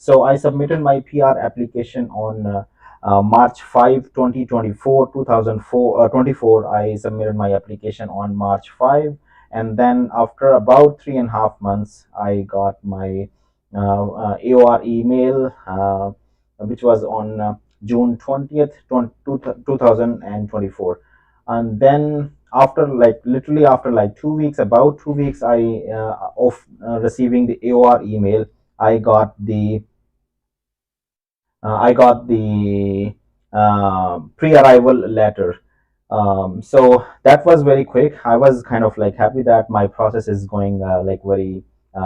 So I submitted my PR application on March 5, 2024, 2024. I submitted my application on March 5, and then after about 3.5 months, I got my AOR email, which was on June 20th, 2024. And then after like literally after like 2 weeks, about 2 weeks, I of receiving the AOR email, I got the pre-arrival letter. So that was very quick. I was kind of like happy that my process is going like very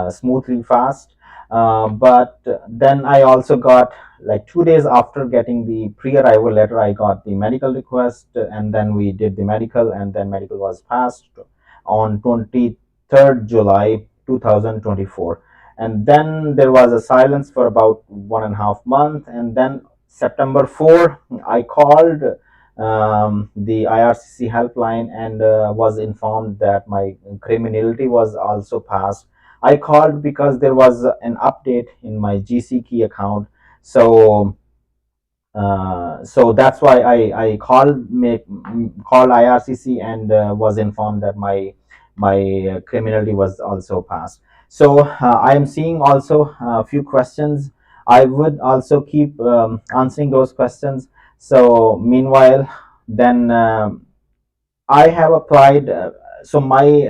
smoothly fast. But then I also got, like 2 days after getting the pre-arrival letter, I got the medical request, and then we did the medical, and then medical was passed on 23rd July 2024. And then there was a silence for about 1.5 months, and then September 4, I called the IRCC helpline and was informed that my criminality was also passed. I called because there was an update in my GC key account. So that's why I called IRCC and was informed that my criminality was also passed. So I am seeing also a few questions. I would also keep answering those questions. So meanwhile, then I have applied. So my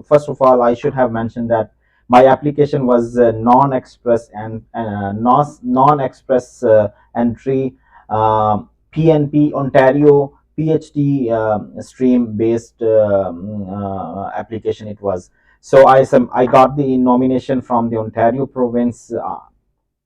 first of all, I should have mentioned that my application was non-express and non-express entry, PNP Ontario PhD stream based application. It was. So I got the nomination from the Ontario province.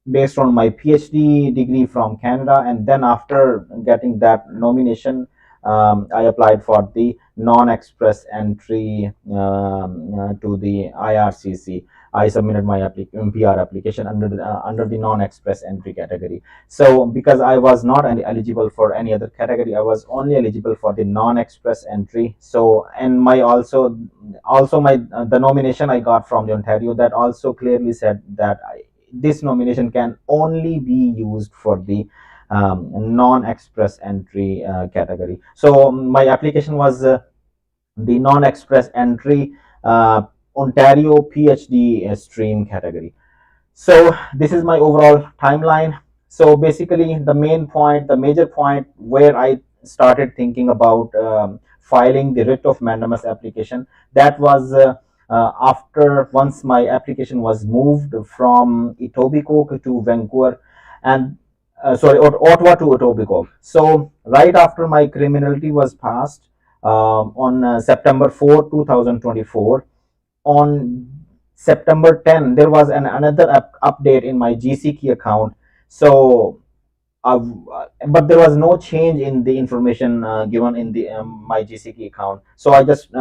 Based on my PhD degree from Canada, and then after getting that nomination, I applied for the non-express entry to the IRCC. I submitted my PR application under the non-express entry category. So because I was not eligible for any other category, I was only eligible for the non-express entry. So and my also my the nomination I got from the Ontario, that also clearly said that this nomination can only be used for the non-express entry category. So my application was the non-express entry Ontario PhD stream category. So this is my overall timeline. So basically, the major point where I started thinking about filing the writ of mandamus application, that was after once my application was moved from Etobicoke to Vancouver, and Ottawa to Etobicoke. So right after my criminality was passed on September 4, 2024, on September 10, there was another update in my GC key account. So, but there was no change in the information given in the my GC key account. So I just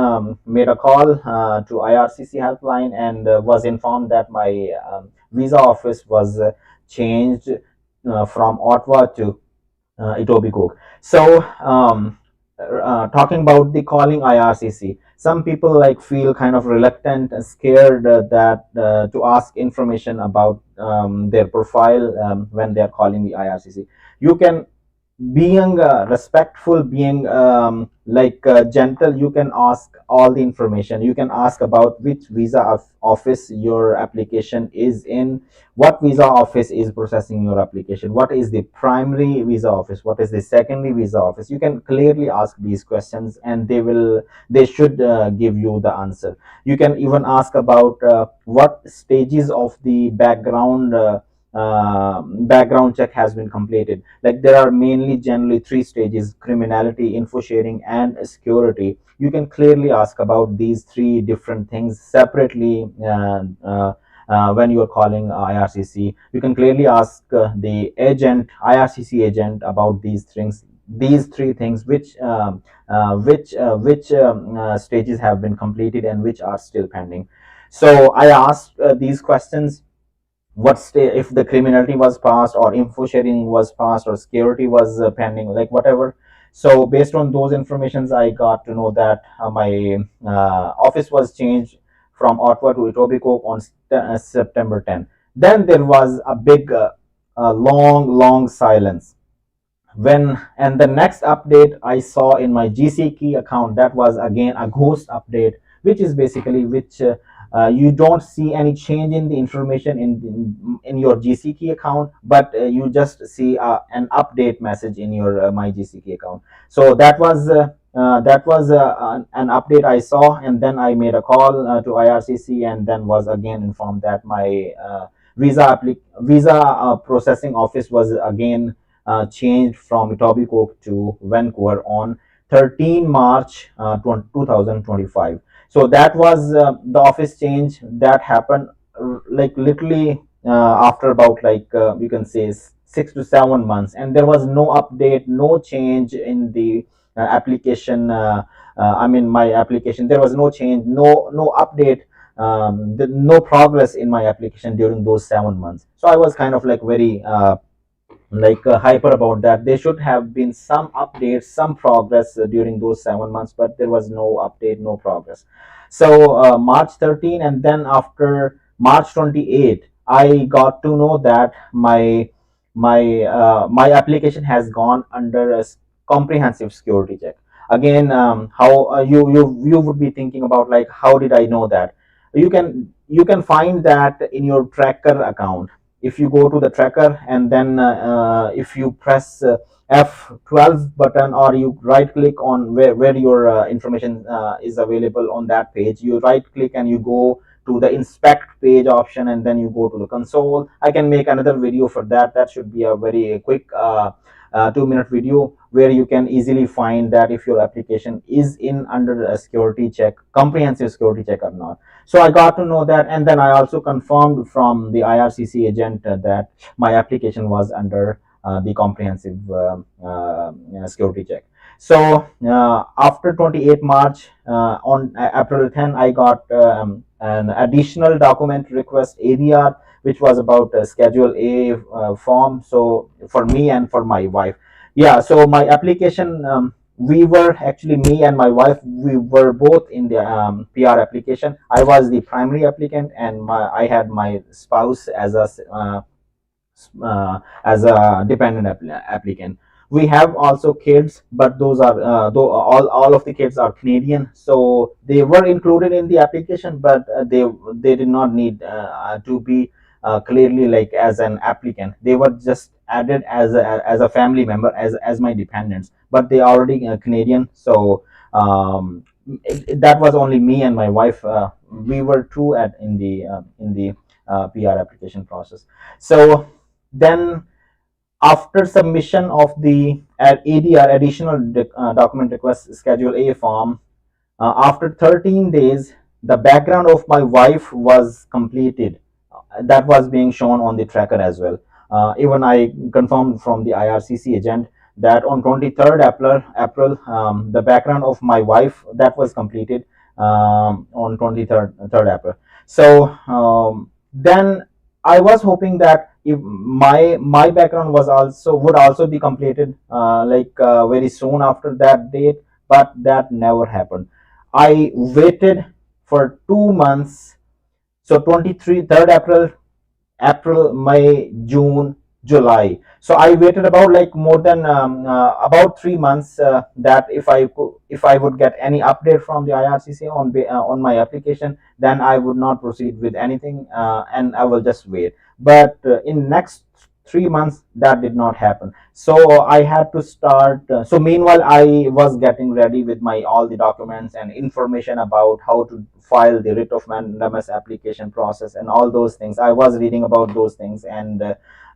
made a call to IRCC helpline and was informed that my visa office was changed from Ottawa to Etobicoke. So talking about the calling IRCC, some people like feel kind of reluctant and scared that to ask information about their profile when they are calling the IRCC. You can, being respectful, being gentle, you can ask all the information. You can ask about which visa office your application is in, what visa office is processing your application, what is the primary visa office, what is the secondary visa office. You can clearly ask these questions, and they should give you the answer. You can even ask about what stages of the background check has been completed. Like there are mainly generally three stages: criminality, info sharing, and security. You can clearly ask about these three different things separately when you are calling IRCC. You can clearly ask the IRCC agent about these three things: which stages have been completed and which are still pending. So I asked these questions: if the criminality was passed, or info sharing was passed, or security was pending, like whatever. So based on those informations, I got to know that my office was changed from Ottawa to Etobicoke on September 10. Then there was a big, long silence. When and the next update I saw in my GCK account, that was again a ghost update, which is basically which you don't see any change in the information in your GCK account, but you just see an update message in your my GCK account. So that was an update I saw, and then I made a call to IRCC, and then was again informed that my visa processing office was again changed from Etobicoke to Vancouver on 13 March 2025. So that was the office change that happened like literally after about like you can say 6 to 7 months, and there was no update, no change in the application. I mean, my application, there was no change, no update, no progress in my application during those 7 months. So I was kind of like very hyper about that. There should have been some updates, some progress during those 7 months, but there was no update, no progress. So March 13, and then after March 28, I got to know that my application has gone under a comprehensive security check. Again, how you would be thinking about like, how did I know that? You can find that in your tracker account. If you go to the tracker, and then if you press F12 button, or you right click on where your information is available on that page, you right click and you go to the inspect page option, and then you go to the console. I can make another video for that. That should be a very quick 2-minute video where you can easily find that if your application is in under a security check, comprehensive security check or not. So I got to know that, and then I also confirmed from the IRCC agent that my application was under the comprehensive security check. So after 28 March, on April 10, I got an additional document request ADR, which was about Schedule A form. So for me and for my wife, yeah. So my application. We were actually, me and my wife, we were both in the PR application. I was the primary applicant, and I had my spouse as a dependent applicant. We have also kids, but those are though all of the kids are Canadian, so they were included in the application, but they did not need to be clearly like as an applicant. They were just added as a family member, as my dependents, but they are already Canadian. So that was only me and my wife. We were two at in the PR application process. So then, after submission of the ADR, additional document request Schedule A form, after 13 days, the background of my wife was completed. That was being shown on the tracker as well. Even I confirmed from the IRCC agent that on 23rd April, the background of my wife, that was completed on 23rd April. So then I was hoping that if my background was also would also be completed very soon after that date, but that never happened. I waited for 2 months. So 23rd April, May, June, July. So I waited about like more than about 3 months, that if I would get any update from the IRCC on my application, then I would not proceed with anything, and I will just wait. But in next 3 months, that did not happen. So I had to start. So meanwhile, I was getting ready with my all the documents and information about how to file the writ of mandamus application process and all those things. I was reading about those things, and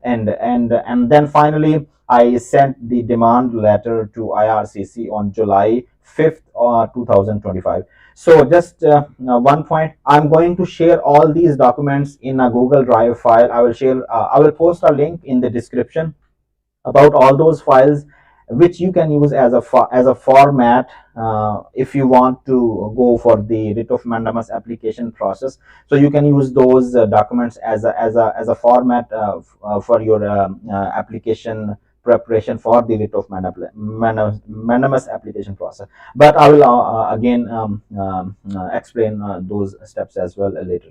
then finally I sent the demand letter to IRCC on July 5th, 2025. So just one point, I'm going to share all these documents in a Google Drive file. I will post a link in the description about all those files, which you can use as a format if you want to go for the writ of mandamus application process. So you can use those documents as a format for your application preparation for the writ of mandamus application process. But I will again explain those steps as well later.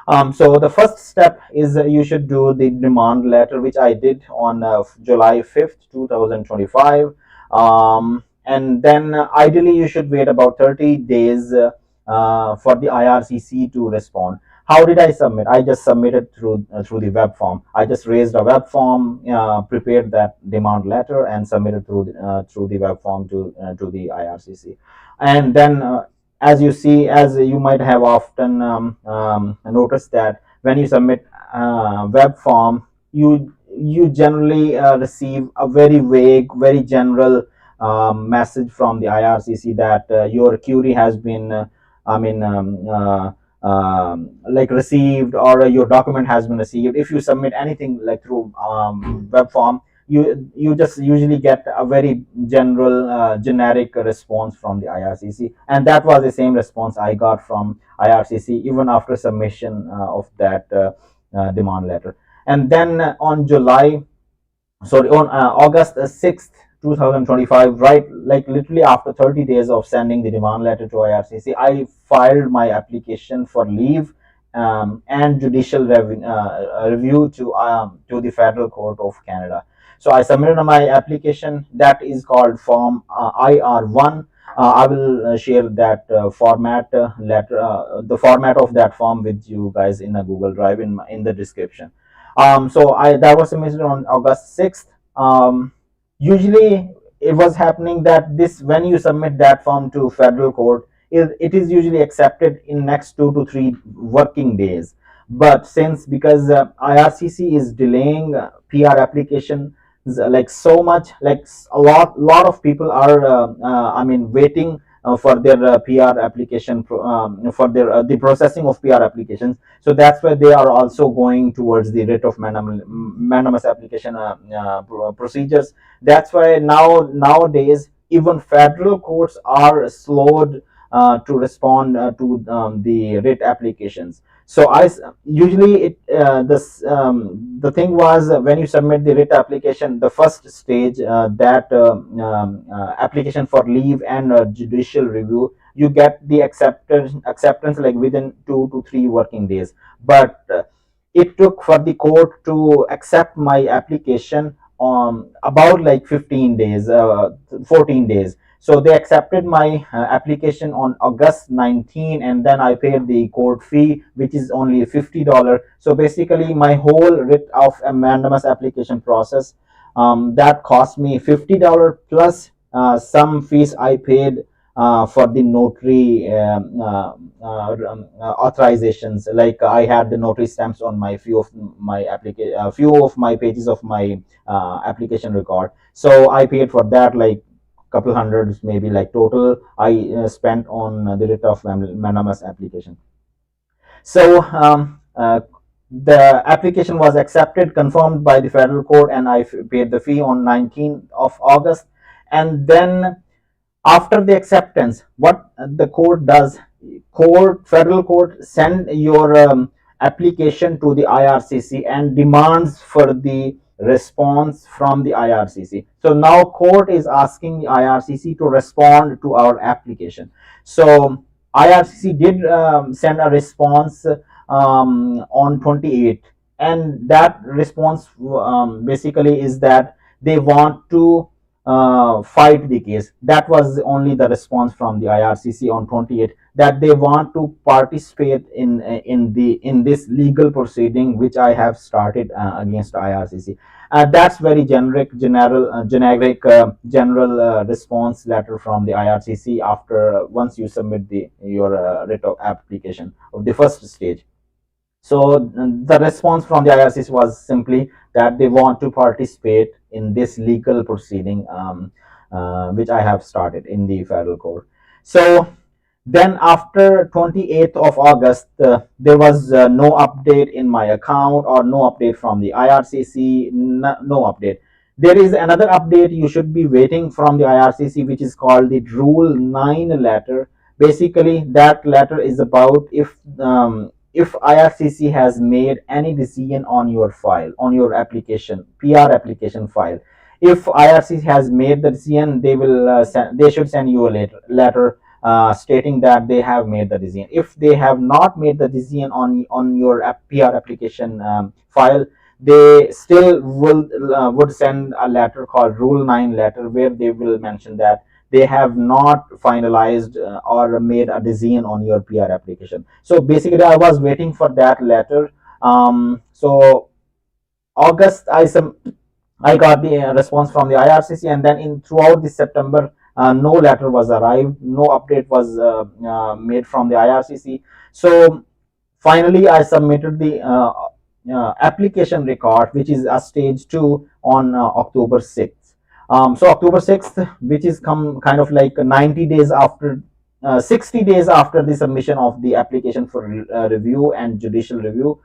So the first step is you should do the demand letter, which I did on July 5th, 2025. And then ideally you should wait about 30 days for the IRCC to respond. How did I submit? I just submitted through the web form. I just raised a web form, prepared that demand letter, and submitted through the web form to the IRCC. And then as you see, as you might have often noticed, that when you submit web form, you generally receive a very vague, very general message from the IRCC that your query has been I mean like received, or your document has been received. If you submit anything like through web form, you just usually get a very general generic response from the IRCC, and that was the same response I got from IRCC even after submission of that demand letter. And then on August 6th, 2025, right, like literally after 30 days of sending the demand letter to IRCC, I filed my application for leave and judicial review to the Federal Court of Canada. So I submitted my application, that is called Form IR1. I will share that the format of that form with you guys in a Google Drive in the description. So I that was submitted on August 6th. Usually it was happening that this when you submit that form to federal court, it is usually accepted in next 2 to 3 working days. But since because IRCC is delaying PR application like so much, like a lot of people are waiting for their PR application for their the processing of PR applications. So that's why they are also going towards the writ of mandamus application procedures. That's why nowadays even federal courts are slowed to respond to the writ applications. So I usually it this the thing was when you submit the writ application, the first stage that application for leave and judicial review, you get the acceptance like within 2 to 3 working days. But it took for the court to accept my application on about like 15 days, 14 days. So they accepted my application on August 19, and then I paid the court fee, which is only $50. So basically, my whole writ of a mandamus application process that cost me $50 plus some fees I paid for the notary authorizations. Like I had the notary stamps on my few of my pages of my application record. So I paid for that like couple hundreds, maybe like total I spent on the writ of mandamus application. So the application was accepted, confirmed by the federal court, and I paid the fee on 19th of August. And then after the acceptance, what the court does, federal court send your application to the IRCC and demands for the response from the IRCC. So now court is asking the IRCC to respond to our application. So IRCC did send a response on 28th, and that response basically is that they want to fight the case. That was only the response from the IRCC on 28th, that they want to participate in this legal proceeding which I have started against IRCC. That's very general response letter from the IRCC after once you submit your writ of application of the first stage. So the response from the IRCC was simply that they want to participate in this legal proceeding, which I have started in the federal court. So then after 28th of August, there was no update in my account or no update from the IRCC, no update. There is another update you should be waiting from the IRCC, which is called the Rule 9 letter. Basically, that letter is about if IRCC has made any decision on your file, on your application, PR application file. If IRCC has made the decision, they should send you a letter stating that they have made the decision. If they have not made the decision on your PR application file, they still will would send a letter called Rule 9 letter, where they will mention that they have not finalized or made a decision on your PR application. So basically, I was waiting for that letter. So August, I got the response from the IRCC, and then in throughout the September, no letter was arrived, no update was made from the IRCC. So finally, I submitted the application record, which is a stage 2, on October 6th. So October 6th, which is come kind of like 90 days after, 60 days after the submission of the application for review and judicial review,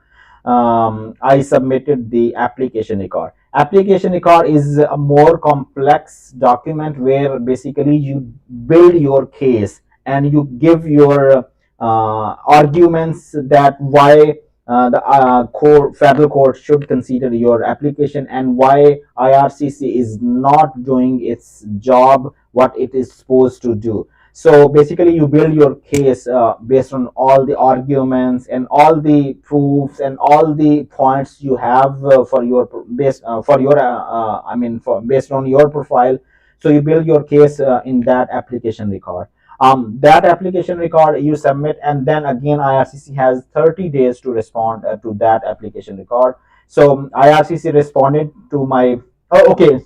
I submitted the application record. Application record is a more complex document where basically you build your case and you give your arguments that why the federal court should consider your application, and why IRCC is not doing its job, what it is supposed to do. So basically, you build your case based on all the arguments and all the proofs and all the points you have for your based for your I mean for based on your profile. So you build your case in that application record. That application record you submit, and then again IRCC has 30 days to respond to that application record. So IRCC responded to my. Oh, okay.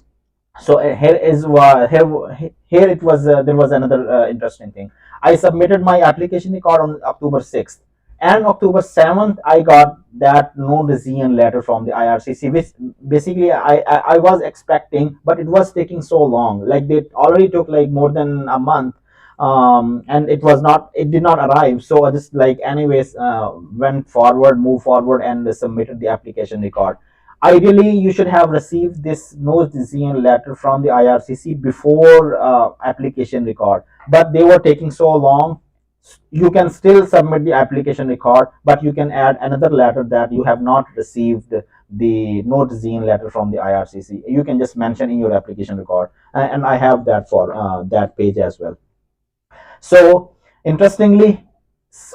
So here it was there was another interesting thing. I submitted my application record on October 6th, and October 7th I got that no decision letter from the IRCC, which basically I was expecting, but it was taking so long, like they already took like more than a month. And it did not arrive. So I just like anyways moved forward and submitted the application record. Ideally, you should have received this no decision letter from the IRCC before application record, but they were taking so long. You can still submit the application record, but you can add another letter that you have not received the no decision letter from the IRCC. You can just mention in your application record, and I have that for that page as well. So interestingly,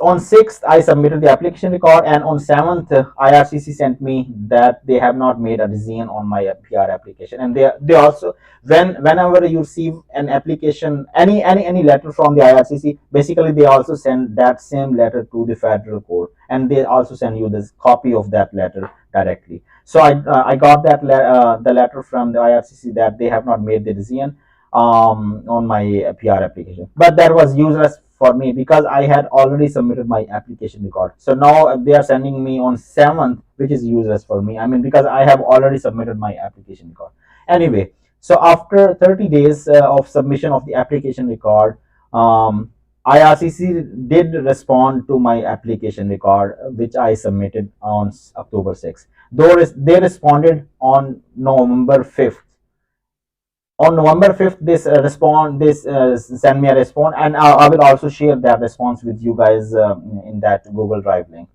on 6th I submitted the application record, and on 7th IRCC sent me that they have not made a decision on my PR application. And they also, whenever you receive an application, any letter from the IRCC, basically they also send that same letter to the federal court, and they also send you this copy of that letter directly. So I got that the letter from the IRCC that they have not made the decision on my PR application. But that was useless for me because I had already submitted my application record. So now they are sending me on 7th, which is useless for me. I mean, because I have already submitted my application record. Anyway, so after 30 days of submission of the application record, IRCC did respond to my application record, which I submitted on October 6th. Though they responded on November 5th. On November 5th, this send me a response, and I will also share that response with you guys in that Google Drive link.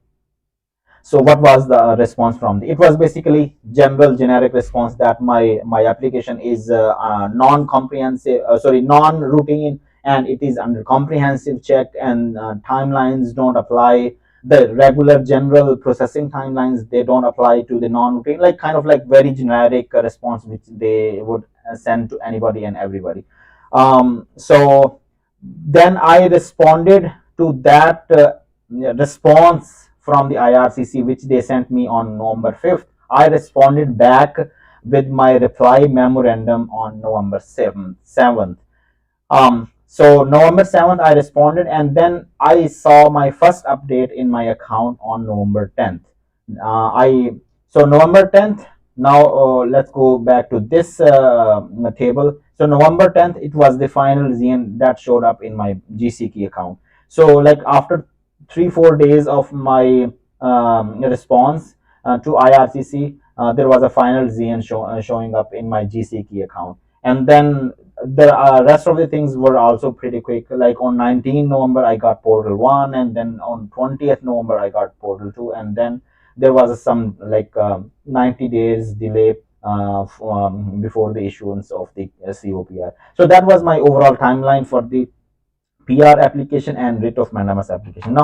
So what was the response from it was basically general generic response that my application is non-comprehensive, non-routine, and it is under comprehensive check, and timelines don't apply. The regular general processing timelines, they don't apply to the non-routine, like kind of like very generic response which they would send to anybody and everybody. So then I responded to that response from the IRCC, which they sent me on November 5th. I responded back with my reply memorandum on November 7th. So November 7th, I responded, and then I saw my first update in my account on November 10th. I So November 10th. Now let's go back to this table. So November 10th, it was the final ZN that showed up in my GCK account. So like after 3-4 days of my response to IRCC, there was a final ZN showing up in my GCK account. And then the rest of the things were also pretty quick. Like on 19 November, I got Portal 1, and then on 20th November, I got Portal 2, and then there was some like 90 days delay before the issuance of the COPR. So that was my overall timeline for the PR application and writ of mandamus application. Now